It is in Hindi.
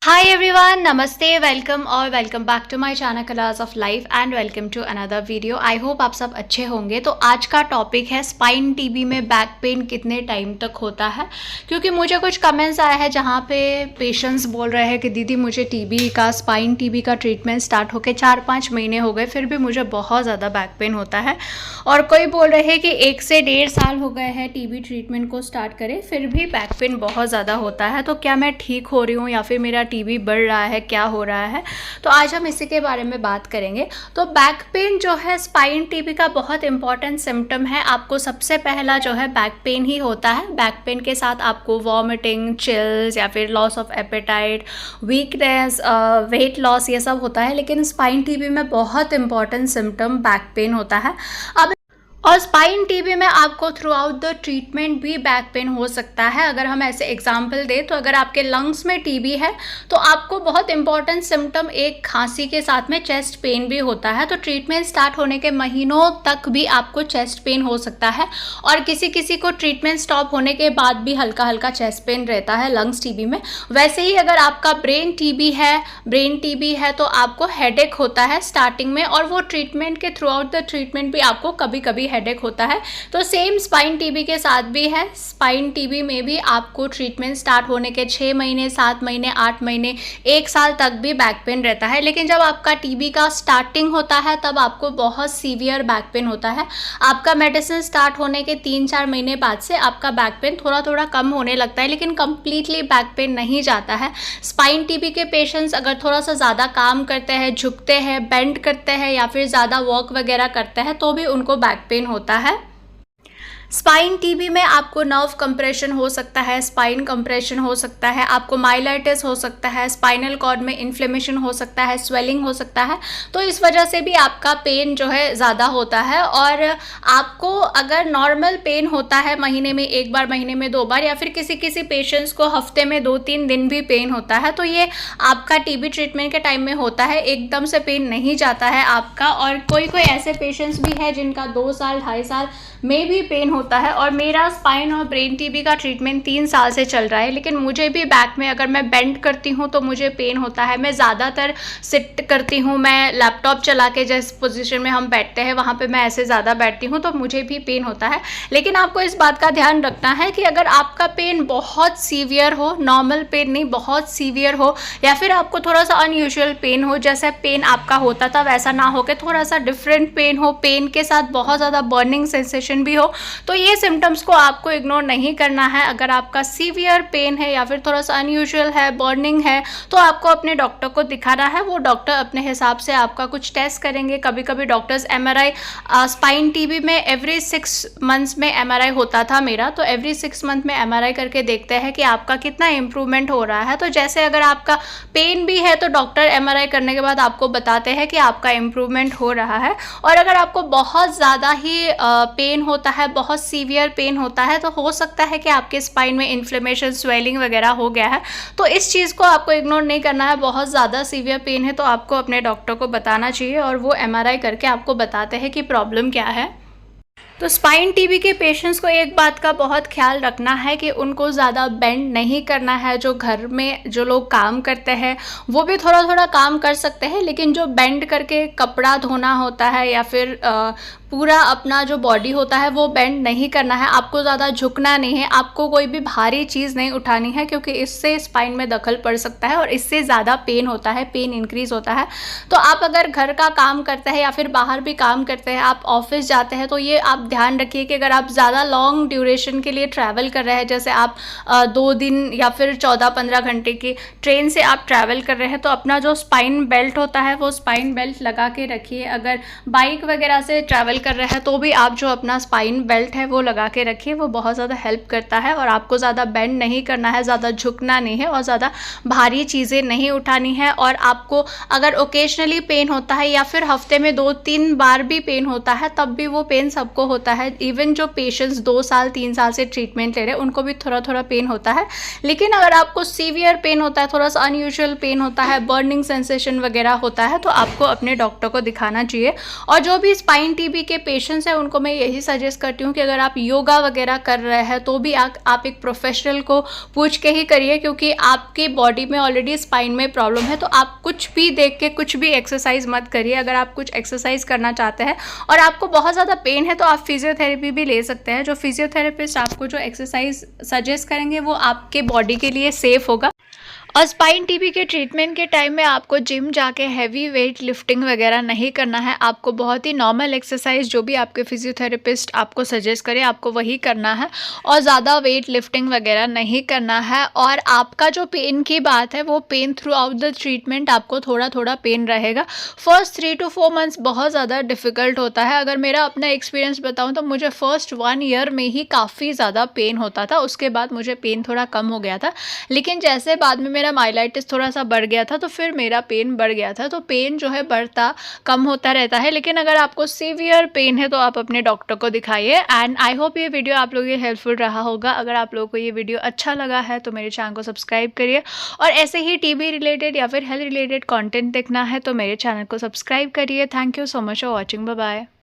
हाय एवरीवन, नमस्ते, वेलकम और welcome back to my channel colours of life and welcome to another video. I hope आप सब अच्छे होंगे। तो आज का टॉपिक है स्पाइन टीबी में बैक पेन कितने टाइम तक होता है, क्योंकि मुझे कुछ कमेंट्स आए हैं जहाँ पे पेशेंट्स बोल रहे हैं कि दीदी मुझे टीबी का स्पाइन टीबी का ट्रीटमेंट स्टार्ट होकर 4-5 महीने हो गए, फिर भी मुझे बहुत ज़्यादा बैक पेन होता है। और कोई बोल रहे हैं कि 1 से 1.5 साल हो गए हैं टीबी ट्रीटमेंट को स्टार्ट करें, फिर भी बैक पेन बहुत ज़्यादा होता है। तो क्या मैं ठीक हो रही हूँ या फिर मेरा टीबी बढ़ रहा है, क्या हो रहा है? तो आज हम इसी के बारे में बात करेंगे। तो बैक पेन जो है स्पाइन टीबी का बहुत इंपॉर्टेंट सिम्टम है। आपको सबसे पहला जो है बैक पेन ही होता है। बैक पेन के साथ आपको वॉमिटिंग, चिल्स या फिर loss of appetite, weakness, weight loss, ये सब होता है। लेकिन स्पाइन टीबी में बहुत इंपॉर्टेंट सिम्टम बैक पेन होता है। अब और स्पाइन टीबी में आपको थ्रू आउट द ट्रीटमेंट भी बैक पेन हो सकता है। अगर हम ऐसे एग्जांपल दें तो अगर आपके लंग्स में टीबी है तो आपको बहुत इंपॉर्टेंट सिम्टम एक खांसी के साथ में चेस्ट पेन भी होता है। तो ट्रीटमेंट स्टार्ट होने के महीनों तक भी आपको चेस्ट पेन हो सकता है, और किसी किसी को ट्रीटमेंट स्टॉप होने के बाद भी हल्का हल्का चेस्ट पेन रहता है लंग्स टीबी में। वैसे ही अगर आपका ब्रेन टीबी है तो आपको हेडेक होता है स्टार्टिंग में, और वो ट्रीटमेंट के थ्रू आउट द ट्रीटमेंट भी आपको कभी कभी हेडेक होता है। तो सेम स्पाइन टीबी के साथ भी है। स्पाइन टीबी में भी आपको ट्रीटमेंट स्टार्ट होने के 6 महीने, 7 महीने, 8 महीने, 1 साल तक भी बैक पेन रहता है। लेकिन जब आपका टीबी का स्टार्टिंग होता है तब आपको बहुत सीवियर बैक पेन होता है। आपका मेडिसिन स्टार्ट होने के 3-4 महीने बाद से आपका बैक पेन थोड़ा थोड़ा कम होने लगता है, लेकिन कंप्लीटली बैक पेन नहीं जाता है। स्पाइन टीबी के पेशेंट्स अगर थोड़ा सा ज़्यादा काम करते हैं, झुकते हैं, बेंड करते हैं या फिर ज़्यादा वॉक वगैरह करते हैं तो भी उनको बैक पेन होता है। स्पाइन टीबी में आपको नर्व कंप्रेशन हो सकता है, स्पाइन कंप्रेशन हो सकता है, आपको माइलाइटिस हो सकता है, स्पाइनल कॉर्ड में इन्फ्लेमेशन हो सकता है, स्वेलिंग हो सकता है। तो इस वजह से भी आपका पेन जो है ज़्यादा होता है। और आपको अगर नॉर्मल पेन होता है महीने में 1 बार, महीने में 2 बार, या फिर किसी किसी पेशेंट्स को हफ्ते में 2-3 दिन भी पेन होता है, तो ये आपका टीबी ट्रीटमेंट के टाइम में होता है, एकदम से पेन नहीं जाता है आपका। और कोई कोई ऐसे पेशेंट्स भी है जिनका 2 साल, 2.5 साल में भी पेन होता है। और मेरा स्पाइन और ब्रेन टीबी का ट्रीटमेंट 3 साल से चल रहा है, लेकिन मुझे भी बैक में अगर मैं बेंड करती हूँ तो मुझे पेन होता है। मैं ज़्यादातर सिट करती हूँ, मैं लैपटॉप चला के जिस पोजीशन में हम बैठते हैं वहाँ पे मैं ऐसे ज़्यादा बैठती हूँ तो मुझे भी पेन होता है। लेकिन आपको इस बात का ध्यान रखना है कि अगर आपका पेन बहुत सीवियर हो, नॉर्मल पेन नहीं, बहुत सीवियर हो, या फिर आपको थोड़ा सा अनयूजुअल पेन हो, जैसे पेन आपका होता था वैसा ना हो के थोड़ा सा डिफरेंट पेन हो, पेन के साथ बहुत ज़्यादा बर्निंग सेंसेशन भी हो, तो ये सिम्टम्स को आपको इग्नोर नहीं करना है। अगर आपका सीवियर पेन है या फिर थोड़ा सा अनयूजुअल है, बर्निंग है, तो आपको अपने डॉक्टर को दिखाना है। वो डॉक्टर अपने हिसाब से आपका कुछ टेस्ट करेंगे। कभी कभी डॉक्टर्स एमआरआई, स्पाइन टीबी में एवरी 6 मंथ्स में एमआरआई होता था मेरा, तो एवरी 6 मंथ में एमआरआई करके देखते हैं कि आपका कितना इम्प्रूवमेंट हो रहा है। तो जैसे अगर आपका पेन भी है तो डॉक्टर एमआरआई करने के बाद आपको बताते हैं कि आपका इम्प्रूवमेंट हो रहा है। और अगर आपको बहुत ज़्यादा ही पेन होता है, बहुत सीवियर पेन होता है, तो हो सकता है कि आपके स्पाइन में इन्फ्लेमेशन, स्वेलिंग वगैरह हो गया है। तो इस चीज़ को आपको इग्नोर नहीं करना है। बहुत ज़्यादा सीवियर पेन है तो आपको अपने डॉक्टर को बताना चाहिए, और वो एमआरआई करके आपको बताते हैं कि प्रॉब्लम क्या है। तो स्पाइन टीबी के पेशेंट्स को एक बात का बहुत ख्याल रखना है कि उनको ज़्यादा बेंड नहीं करना है। जो घर में जो लोग काम करते हैं वो भी थोड़ा थोड़ा काम कर सकते हैं, लेकिन जो बेंड करके कपड़ा धोना होता है या फिर पूरा अपना जो बॉडी होता है वो बेंड नहीं करना है। आपको ज़्यादा झुकना नहीं है, आपको कोई भी भारी चीज़ नहीं उठानी है, क्योंकि इससे स्पाइन में दखल पड़ सकता है और इससे ज़्यादा पेन होता है, पेन इंक्रीज़ होता है। तो आप अगर घर का काम करते हैं या फिर बाहर भी काम करते हैं, आप ऑफिस जाते हैं, तो ये आप ध्यान रखिए कि अगर आप ज़्यादा लॉन्ग ड्यूरेशन के लिए ट्रैवल कर रहे हैं, जैसे आप 2 दिन या फिर 14-15 घंटे की ट्रेन से आप ट्रैवल कर रहे हैं, तो अपना जो स्पाइन बेल्ट होता है वो स्पाइन बेल्ट लगा के रखिए। अगर बाइक वगैरह से ट्रैवल कर रहे हैं तो भी आप जो अपना स्पाइन बेल्ट है वो लगा के रखिए, वो बहुत ज़्यादा हेल्प करता है। और आपको ज़्यादा बेंड नहीं करना है, ज़्यादा झुकना नहीं है और ज़्यादा भारी चीज़ें नहीं उठानी है। और आपको अगर ओकेजनली पेन होता है या फिर हफ्ते में 2-3 बार भी पेन होता है, तब भी वो पेन सबको होता है। इवन जो पेशेंट्स 2 साल 3 साल से ट्रीटमेंट ले रहे हैं उनको भी थोड़ा थोड़ा पेन होता है। लेकिन अगर आपको सीवियर पेन होता है, थोड़ा सा अनयूजुअल पेन होता है, बर्निंग सेंसेशन वगैरह होता है, तो आपको अपने डॉक्टर को दिखाना चाहिए। और जो भी स्पाइन टीबी के पेशेंट्स हैं उनको मैं यही सजेस्ट करती हूँ कि अगर आप योगा वगैरह कर रहे हैं तो भी आप एक प्रोफेशनल को पूछ के ही करिए, क्योंकि आपकी बॉडी में ऑलरेडी स्पाइन में प्रॉब्लम है। तो आप कुछ भी देख के कुछ भी एक्सरसाइज मत करिए। अगर आप कुछ एक्सरसाइज करना चाहते हैं और आपको बहुत ज़्यादा पेन है तो आप फिजियोथेरेपी भी ले सकते हैं। जो फिजियोथेरेपिस्ट आपको जो एक्सरसाइज सजेस्ट करेंगे वो आपके बॉडी के लिए सेफ होगा। और स्पाइन टीबी के ट्रीटमेंट के टाइम में आपको जिम जाके हैवी वेट लिफ्टिंग वगैरह नहीं करना है। आपको बहुत ही नॉर्मल एक्सरसाइज जो भी आपके फिजियोथेरेपिस्ट आपको सजेस्ट करे आपको वही करना है, और ज़्यादा वेट लिफ्टिंग वगैरह नहीं करना है। और आपका जो पेन की बात है वो pain throughout the treatment आपको थोड़ा थोड़ा पेन रहेगा। फर्स्ट 3 to 4 मंथ्स बहुत ज़्यादा डिफ़िकल्ट होता है। अगर मेरा अपना एक्सपीरियंस बताऊँ तो मुझे फर्स्ट 1 ईयर में ही काफ़ी ज़्यादा पेन होता था। उसके बाद मुझे पेन थोड़ा कम हो गया था, लेकिन जैसे बाद में मेरा माइलाइटिस थोड़ा सा बढ़ गया था तो फिर मेरा पेन बढ़ गया था। तो पेन जो है बढ़ता कम होता रहता है। लेकिन अगर आपको सीवियर पेन है तो आप अपने डॉक्टर को दिखाइए। एंड आई होप ये वीडियो आप लोगों के हेल्पफुल रहा होगा। अगर आप लोगों को ये वीडियो अच्छा लगा है तो मेरे चैनल को सब्सक्राइब करिए, और ऐसे ही टीबी रिलेटेड या फिर हेल्थ रिलेटेड कंटेंट देखना है तो मेरे चैनल को सब्सक्राइब करिए। Thank you so much for watching. Bye bye.